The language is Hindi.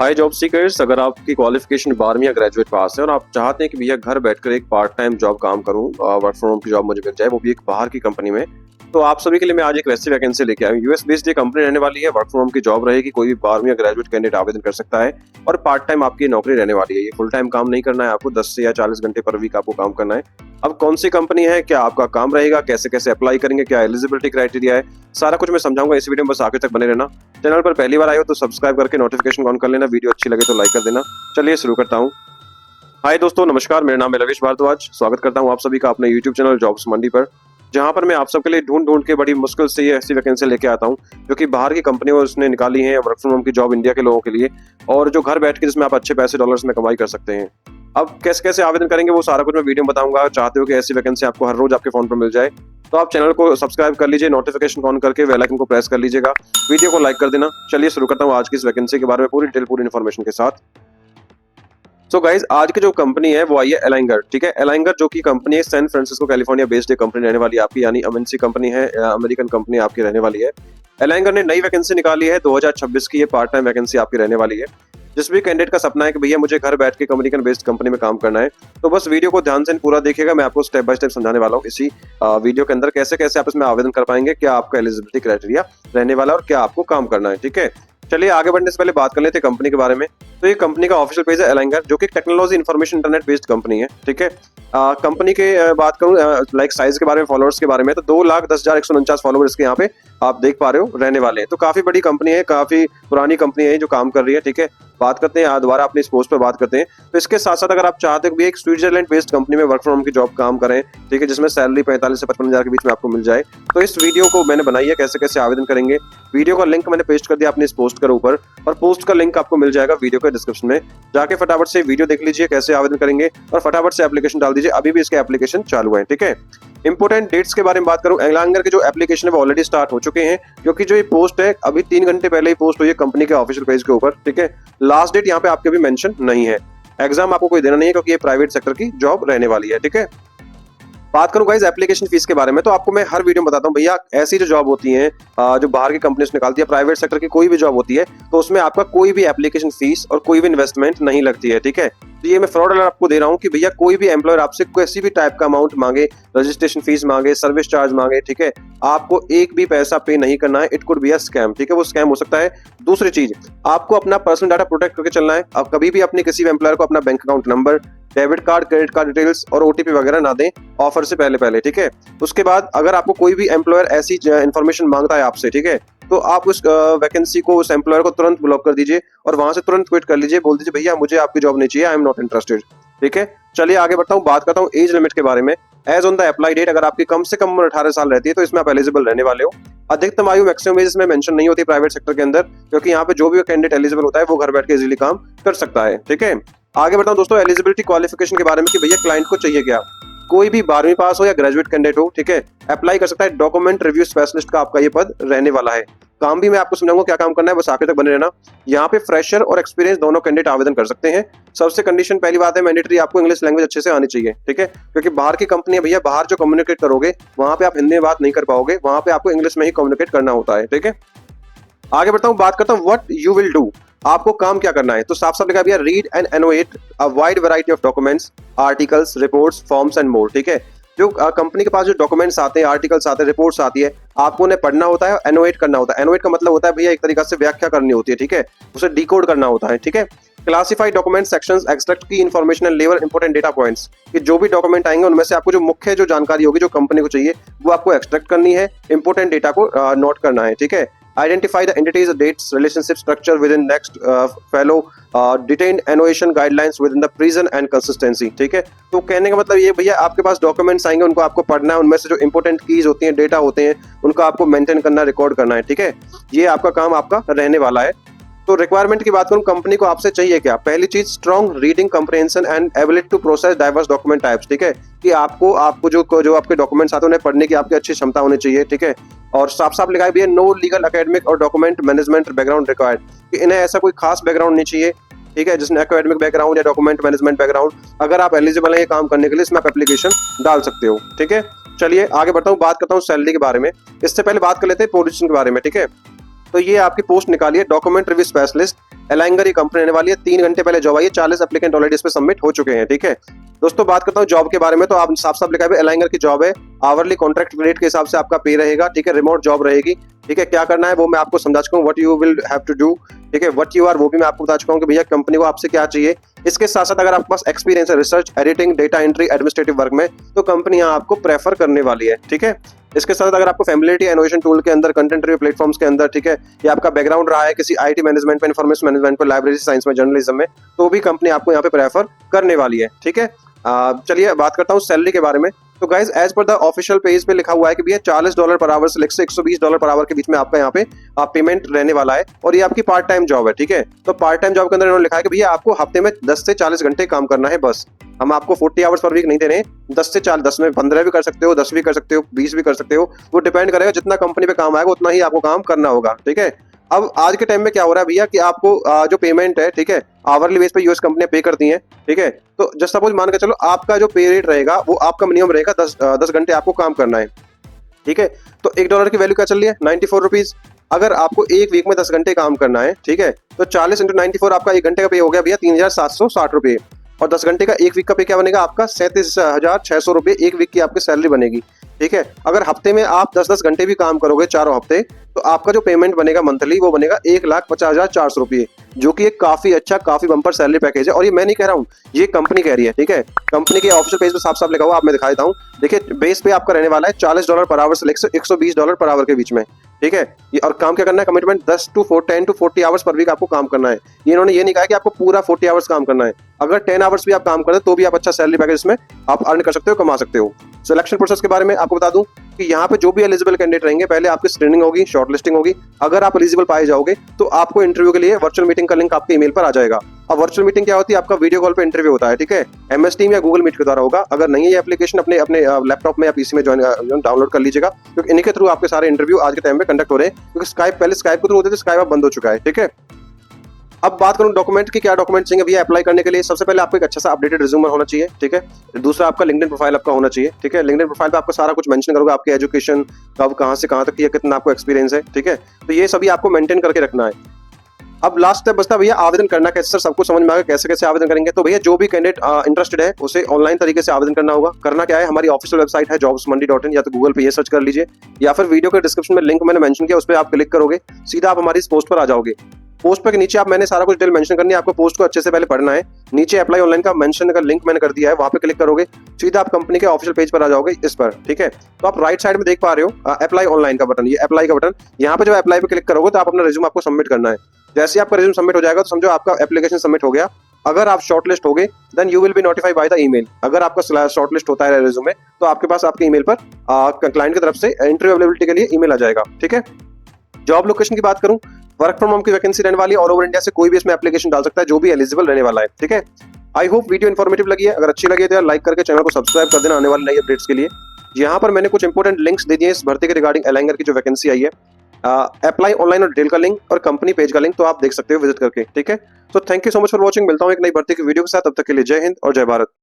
हाय जॉब सीकर्स, अगर आपकी क्वालिफिकेशन 12वीं या ग्रेजुएट पास है और आप चाहते हैं कि भैया घर बैठकर एक पार्ट टाइम जॉब काम करूं, वर्क फ्रॉम होम की जॉब मुझे मिल जाए, वो भी एक बाहर की कंपनी में, तो आप सभी के लिए मैं आज एक वैसी वैकेंसी लेके आया हूं। यूएस बेस्ड ये कंपनी रहने वाली है, वर्क फ्रॉम होम की जॉब रहेगी, कोई भी 12वीं या ग्रेजुएट कैंडिडेट आवेदन कर सकता है और पार्ट टाइम आपकी नौकरी रहने वाली है। ये फुल टाइम काम नहीं करना है, आपको 10 से या 40 घंटे पर वीक आपको काम करना है। अब कौन सी कंपनी है, क्या आपका काम रहेगा, कैसे कैसे अप्लाई करेंगे, क्या एलिजिबिलिटी क्राइटेरिया है, सारा कुछ मैं समझाऊंगा इस वीडियो में, बस आगे तक बने रहना। चैनल पर पहली बार आए हो तो सब्सक्राइब करके नोटिफिकेशन ऑन कर लेना, वीडियो अच्छी लगे तो लाइक कर देना। चलिए शुरू करता हूँ। हाय दोस्तों, नमस्कार, मेरा नाम है लवेश भारद्वाज। स्वागत करता हूँ आप सभी का अपने यूट्यूब चैनल जॉब्स मंडी पर, जहां पर मैं आप सबके लिए ढूंढ ढूंढ के बड़ी मुश्किल से ये ऐसी वैकेंसी लेके आता हूं जो कि बाहर की कंपनियों उसने निकाली है, वर्क फ्रॉम होम की जॉब इंडिया के लोगों के लिए, और जो घर बैठ के जिसमें आप अच्छे पैसे डॉलर्स में कमाई कर सकते हैं। अब कैसे कैसे आवेदन करेंगे वो सारा कुछ मैं वीडियो में बताऊंगा। चाहते हो कि ऐसी वैकेंसी आपको हर रोज आपके फोन पर मिल जाए तो आप चैनल को सब्सक्राइब कर लीजिए, नोटिफिकेशन ऑन करके बेल आइकन को प्रेस कर लीजिएगा, वीडियो को लाइक कर देना। चलिए शुरू करता हूँ आज की इस वैकेंसी के बारे में पूरी डिटेल पूरी इन्फॉर्मेशन के साथ। सो गाइज, आज की जो कंपनी है वो आई है एलाइंगर। ठीक है, एलाइंगर जो की कंपनी है San Francisco California based company रहने वाली है आपकी, यानी एमएनसी कंपनी है, अमेरिकन कंपनी आपकी रहने वाली है। एलाइंगर ने नई वैकेंसी निकाली है 2026 की, ये पार्ट टाइम वैकेंसी आपकी रहने वाली है। जिस भी कैंडिडेट का सपना है कि भैया मुझे घर बैठ के अमेरिकन बेस्ड कंपनी में काम करना है, तो बस वीडियो को ध्यान से पूरा देखिएगा। मैं आपको स्टेप बाय स्टेप समझाने वाला हूँ इसी वीडियो के अंदर कैसे कैसे आप इसमें आवेदन कर पाएंगे, क्या आपका एलिजिबिलिटी क्राइटेरिया रहने वाला है और क्या आपको काम करना है। ठीक है, चलिए आगे बढ़ने से पहले बात कर लेते हैं कंपनी के बारे में। तो ये कंपनी का ऑफिशियल पेज है एलाइंगर, जो कि technology information internet based company है। ठीक है, कंपनी के बात करूं लाइक साइज के बारे में, फॉलोअर्स के बारे में, तो 2,10,149 फॉलोअर्स के यहाँ पे आप देख पा रहे हो रहने वाले हैं। तो काफी बड़ी कंपनी है, काफी पुरानी कंपनी है जो काम कर रही है। ठीक है, बात करते हैं दोबारा अपनी इस पोस्ट पर बात करते हैं। तो इसके साथ साथ अगर आप चाहते हो कि एक स्विट्जरलैंड बेस्ड कंपनी में वर्क फ्रॉम होम की जॉब काम करें, ठीक है, जिसमें सैलरी 45 से 55 हजार के बीच में आपको मिल जाए, तो इस वीडियो को मैंने बनाई है कैसे कैसे आवेदन करेंगे। वीडियो का लिंक मैंने पेस्ट कर दिया अपनी इस पोस्ट के ऊपर, और पोस्ट का लिंक आपको मिल जाएगा वीडियो के डिस्क्रिप्शन में। जाके फटाफट से वीडियो देख लीजिए कैसे आवेदन करेंगे और फटाफट से एप्लीकेशन डाल दीजिए। अभी भी इसके एप्लीकेशन चालू है। ठीक है, इंपोर्टेंट डेट्स के बारे में बात करूं, एलाइंगर के जो एप्लीकेशन है वो ऑलरेडी स्टार्ट हो चुके हैं, क्योंकि जो ये पोस्ट है अभी 3 घंटे पहले ही पोस्ट हुई है कंपनी के ऑफिशियल पेज के ऊपर। ठीक है, लास्ट डेट यहाँ पे आपके भी मेंशन नहीं है। एग्जाम आपको कोई देना नहीं है क्योंकि ये प्राइवेट सेक्टर की जॉब रहने वाली है। ठीक है, बात करूं गाइस एप्लीकेशन फीस के बारे में, तो आपको मैं हर वीडियो में बताता हूं भैया, ऐसी जो जॉब होती है जो बाहर की कंपनी से निकालती है, प्राइवेट सेक्टर की कोई भी जॉब होती है, तो उसमें आपका कोई भी एप्लीकेशन फीस और कोई भी इन्वेस्टमेंट नहीं लगती है। ठीक है, तो ये मैं फ्रॉड अलर्ट आपको दे रहा हूं कि भैया कोई भी एम्प्लॉयर आपसे किसी भी टाइप का अमाउंट मांगे, रजिस्ट्रेशन फीस मांगे, सर्विस चार्ज मांगे, ठीक है, आपको एक भी पैसा पे नहीं करना है। It could be a scam. ठीक है, वो स्कैम हो सकता है। दूसरी चीज, आपको अपना पर्सनल डाटा प्रोटेक्ट करके चलना है। आप कभी भी अपने किसी भी एम्प्लॉयर को अपना bank account number, debit card, credit card details और ओटीपी वगैरह ना दें ऑफर से पहले। ठीक है, उसके बाद अगर आपको कोई भी एम्प्लॉयर ऐसी इन्फॉर्मेशन मांगता है आपसे, ठीक है, तो आप उस वैकेंसी को, उस एम्प्लॉयर को तुरंत ब्लॉक कर दीजिए और वहां से तुरंत क्विट कर लीजिए। बोल दीजिए भैया मुझे आपकी जॉब नहीं चाहिए, आई एम नॉट इंटरेस्टेड। ठीक है, चलिए आगे बढ़ता हूँ, बात करता हूँ एज लिमिट के बारे में। Age on the apply date, अगर आपकी कम से कम उम्र 18 साल रहती है तो इसमें आप एलिजिबल रहने वाले हो। अधिकतम आयु, मैक्सिमम एज इसमें मेंशन नहीं होती प्राइवेट सेक्टर के अंदर, क्योंकि यहाँ पे जो भी कैंडिडेट एलिजिबल होता है वो घर बैठ के इजीली काम कर सकता है। ठीक है, आगे बढ़ता हूँ दोस्तों एलिजिबिलिटी क्वालिफिकेशन के बारे में कि भैया क्लाइंट को चाहिए क्या। कोई भी 12वीं पास हो या ग्रेजुएट कैंडिडेट हो, ठीक है, अप्लाई कर सकता है। डॉक्यूमेंट रिव्यू स्पेशलिस्ट का आपका ये पद रहने वाला है। काम भी मैं आपको समझाऊंगा क्या काम करना है, बस आखिर तक बने रहना। यहाँ पे फ्रेशर और एक्सपीरियंस दोनों कैंडिडेट आवेदन कर सकते हैं। सबसे कंडीशन पहली बात है, मैंडेटरी आपको इंग्लिश लैंग्वेज अच्छे से आनी चाहिए। ठीक है, क्योंकि बाहर की कंपनी है भैया, बाहर जो कम्युनिकेट करोगे वहां पे आप हिंदी में बात नहीं कर पाओगे, वहां पे आपको इंग्लिश में ही कम्युनिकेट करना होता है। ठीक है, आगे बढ़ता हूँ, बात करता हूँ व्हाट यू विल डू। आपको काम क्या करना है, तो साफ साफ लिखा भैया, read and annotate a wide variety of documents, articles, reports, forms and more. ठीक है, जो कंपनी के पास जो डॉक्यूमेंट्स आते हैं, आर्टिकल्स आते हैं, रिपोर्ट्स आती है, आपको उन्हें पढ़ना होता है, एनोटेट करना होता है। एनोटेट का मतलब होता है भैया एक तरीका से व्याख्या करनी होती है। ठीक है, उसे डिकोड करना होता है। ठीक है, क्लासिफाइड डॉक्यूमेंट सेक्शंस, एक्सट्रैक्ट की information and level important data points, कि जो भी डॉक्यूमेंट आएंगे उनमें से आपको जो मुख्य जो जानकारी होगी जो कंपनी को चाहिए वो आपको एक्सट्रैक्ट करनी है, इंपोर्टेंट डेटा को नोट करना है। ठीक है, identify the entities, dates, relationship structure within next fellow detained annotation guidelines within the precision and consistency। ठीक है, तो कहने का मतलब ये भैया आपके पास डॉक्यूमेंट्स आएंगे, उनको आपको पढ़ना है, उनमें से जो इंपोर्टेंट कीज होती हैं, डेटा होते हैं, उनको आपको मेंटेन करना, रिकॉर्ड करना है। ठीक है, ये आपका काम आपका रहने वाला है। तो रिक्वायरमेंट की बात करूं, कंपनी को आपसे चाहिए क्या। पहली चीज, strong reading comprehension and ability to process diverse document types. ठीक है, कि आपको जो आपके डॉक्यूमेंट्स आते हैं उन्हें पढ़ने की आपकी अच्छी क्षमता होनी चाहिए। ठीक है, और साफ साफ लिखा है भी है, नो लीगल, एकेडमिक और डॉक्यूमेंट मैनेजमेंट बैकग्राउंड रिक्वायर्ड, कि इन्हें ऐसा कोई खास बैकग्राउंड नहीं चाहिए। ठीक है, जिसने एकेडमिक बैकग्राउंड या डॉक्यूमेंट मैनेजमेंट बैकग्राउंड, अगर आप एलिजिबल हैं ये काम करने के लिए, इसमें आप एप्लीकेशन डाल सकते हो। ठीक है, चलिए आगे बढ़ता हूँ, बात करता हूँ सैलरी के बारे में। इससे पहले बात कर लेते हैं पोजीशन के बारे में। ठीक है, तो ये आपकी पोस्ट निकाली है डॉक्यूमेंट रिव्यू स्पेशलिस्ट, एलाइंगर ये कंपनी रहने वाली है। 3 घंटे पहले जॉब आई है, 40 एप्लीकेंट ऑलरेडी इस पे सबमिट हो चुके हैं। ठीक है दोस्तों, बात करता हूँ जॉब के बारे में, तो आप साफ साफ लिखा है एलाइंगर की जॉब है, आवरली कॉन्ट्रैक्ट रेट के हिसाब से आपका पे रहेगा। ठीक है, रिमोट जॉब रहेगी। ठीक है, क्या करना है वो मैं आपको समझा चुका हूँ, what you will have to do. ठीक है, व्हाट यू आर वो भी मैं आपको बता चुका हूँ कि भैया कंपनी को आपसे क्या चाहिए। इसके साथ साथ अगर आपके पास एक्सपीरियंस है research, editing, data entry, administrative work में, तो कंपनी यहाँ आपको प्रेफर करने वाली है। ठीक है, इसके साथ अगर आपको फैमिलिटी इनोवेशन टूल के अंदर, कंटेंट रिव्यू प्लेटफॉर्म्स के अंदर, ठीक है, या आपका बैकग्राउंड रहा है किसी आईटी मैनेजमेंट में, इन्फॉर्मेशन मैनेजमेंट में, लाइब्रेरी साइंस में, जर्नलिज्म में, तो भी कंपनी आपको यहाँ पे प्रेफर करने वाली है। ठीक है, चलिए बात करता हूँ सैलरी के बारे में। तो गाइज एज पर द ऑफिशियल पेज पे लिखा हुआ है कि भैया $40 पर आवर से लेकर $120 पर आवर के बीच में आपका यहाँ पे पेमेंट रहने वाला है, और ये आपकी पार्ट टाइम जॉब है। ठीक है, तो पार्ट टाइम जॉब के अंदर इन्होंने लिखा है कि भैया आपको हफ्ते में 10 से 40 घंटे काम करना है बस। हम आपको 40 आवर्स पर वीक नहीं दे रहे हैं, 10 से 40, 10 में 15 भी कर सकते हो, 10 भी कर सकते हो, 20 भी कर सकते हो, वो डिपेंड करेगा जितना कंपनी पे काम आएगा उतना ही आपको काम करना होगा। ठीक है, अब आज के टाइम में क्या हो रहा है भैया कि आपको जो पेमेंट है, ठीक है, आवरली बेस पे यूएस कंपनियां पे करती हैं। ठीक है, तो जस्ट सपोज मान के चलो आपका जो पे रेट रहेगा वो आपका मिनिमम रहेगा 10 घंटे आपको काम करना है। ठीक है, तो $1 की वैल्यू क्या चल रही है, 94 रुपीज। अगर आपको एक वीक में 10 घंटे काम करना है, ठीक है, तो 40 × 94 आपका एक घंटे का पे हो गया भैया 3760 रुपये, और 10 घंटे का एक वीक का पे क्या बनेगा आपका 37,600 रुपये एक वीक की आपकी सैलरी बनेगी। ठीक है, अगर हफ्ते में आप 10-10 घंटे भी काम करोगे चारों हफ्ते, तो आपका जो पेमेंट बनेगा मंथली वो बनेगा 1,50,400 रुपये, जो कि एक काफी अच्छा, काफी बम्पर सैलरी पैकेज है। और ये मैं नहीं कह रहा हूँ, ये कंपनी कह रही है। ठीक है, कंपनी के ऑफिशियल पेज पे साफ साफ लिखा हुआ, आप मैं दिखा देता हूँ। देखिए बेस पे आपका रहने वाला है $40 पर आवर से लेकर $120 पर आवर के बीच में। ठीक है, ये और काम क्या करना है, commitment 10 to 40 hours per week आपको काम करना है। ये इन्होंने ये नहीं कहा कि आपको पूरा 40 आवर्स काम करना है, अगर 10 आवर्स भी आप काम करते तो भी आप अच्छा सैलरी पैकेज इसमें आप अर्न कर सकते हो, कमा सकते हो। सिलेक्शन प्रोसेस के बारे में आपको बता दूं कि यहाँ पे जो भी एलिजिबल कैंडिडेट रहेंगे, पहले आपकी स्क्रीनिंग होगी, शॉर्ट लिस्टिंग होगी। अगर आप एलिजिबल पाए जाओगे तो आपको इंटरव्यू के लिए वर्चुअल मीटिंग का लिंक आपके ईमेल पर आ जाएगा। अब वर्चुअल मीटिंग क्या होती है, आपका वीडियो कॉल पे इंटरव्यू होता है। ठीक है, MS टीम या गूगल मीट के द्वारा होगा। अगर नहीं है ये एप्लीकेशन, अपने अपने लैपटॉप में या पीसी में डाउनलोड कर लीजिएगा, क्योंकि इन्हीं के थ्रू आपके सारे इंटरव्यू आज के टाइम में कंडक्ट हो रहे हैं, क्योंकि स्काइप पहले स्काइप के थ्रू होते थे, स्काइप अब बंद हो चुका है। ठीक है, अब बात करूं डॉक्यूमेंट की, क्या डॉक्यूमेंट चाहिए भैया अप्लाई करने के लिए। सबसे पहले आपको एक अच्छा सा अपडेटेड रिज्यूम होना चाहिए। ठीक है, दूसरा आपका लिंक्डइन प्रोफाइल आपका होना चाहिए। ठीक है, लिंक्डइन प्रोफाइल पे आपको सारा कुछ मेंशन करोगे, आपकी एजुकेशन कब कहां से कहां तक किया, कितना आपको एक्सपीरियंस है। ठीक है, तो ये सभी आपको मेंटेन करके रखना है। अब लास्ट स्टेप बचता है भैया आवेदन करना कैसे। सर सबको समझ में आ गया कैसे कैसे आवेदन करेंगे। तो भैया जो भी कैंडिडेट इंटरेस्टेड है उसे ऑनलाइन तरीके से आवेदन करना होगा। करना क्या है, हमारी ऑफिशियल वेबसाइट है jobsmandi.in, या तो गूगल पे ये सर्च कर लीजिए, या फिर वीडियो के डिस्क्रिप्शन में लिंक मैंने मेंशन किया, उस पर आप क्लिक करोगे, सीधा आप हमारी इस पोस्ट पर आ जाओगे। पोस्ट पर के नीचे आप मैंने सारा कुछ डिटेल मेंशन करनी है, आपको पोस्ट को अच्छे से पहले पढ़ना है। नीचे अप्लाई ऑनलाइन का मेंशन का लिंक मैंने कर दिया है, वहां पे क्लिक करोगे, सीधा आप कंपनी के ऑफिशियल पेज पर आ जाओगे इस पर। ठीक है, तो आप राइट साइड में देख पा रहे हो अप्लाई ऑनलाइन का बटन, ये अप्लाई का बटन। यहाँ पे जब अप्लाई पे क्लिक करोगे तो आप अपना रिज्यूम आपको सबमिट करना है। जैसे आपका रिज्यूम सबमिट हो जाएगा तो समझो आपका एप्लीकेशन सबमिट हो गया। अगर आप शॉर्टलिस्ट हो गए then you will be notified by the email. अगर आपका शॉर्टलिस्ट होता है रिज्यूम में, तो आपके पास आपके ईमेल पर क्लाइंट की तरफ से इंटरव्यू अवेलेबिलिटी के लिए ईमेल आ जाएगा। ठीक है, जॉब लोकेशन की बात करूं, वर्क फ्रॉम होम की वैकेंसी रहने वाली है, ऑल ओवर इंडिया से कोई भी इसमें एप्लीकेशन डाल सकता है जो भी एलिजिबल रहने वाला है। ठीक है, आई होप वीडियो इन्फॉर्मेटिव लगी है। अगर अच्छी लगी है तो यार लाइक करके चैनल को सब्सक्राइब कर देना आने वाली नई अपडेट्स के लिए। यहाँ पर मैंने कुछ इंपॉर्टेंट लिंक्स दे दिए इस भर्ती के रिगार्डिंग एलाइंगर की जो वैकेंसी आई है, अप्लाई ऑनलाइन और डिटेल का लिंक और कंपनी पेज का लिंक, तो आप देख सकते हो विजिट करके। ठीक है, तो thank you so much for watching. मिलता हूँ एक नई भर्ती की वीडियो के साथ, तब तक के लिए जय हिंद और जय भारत।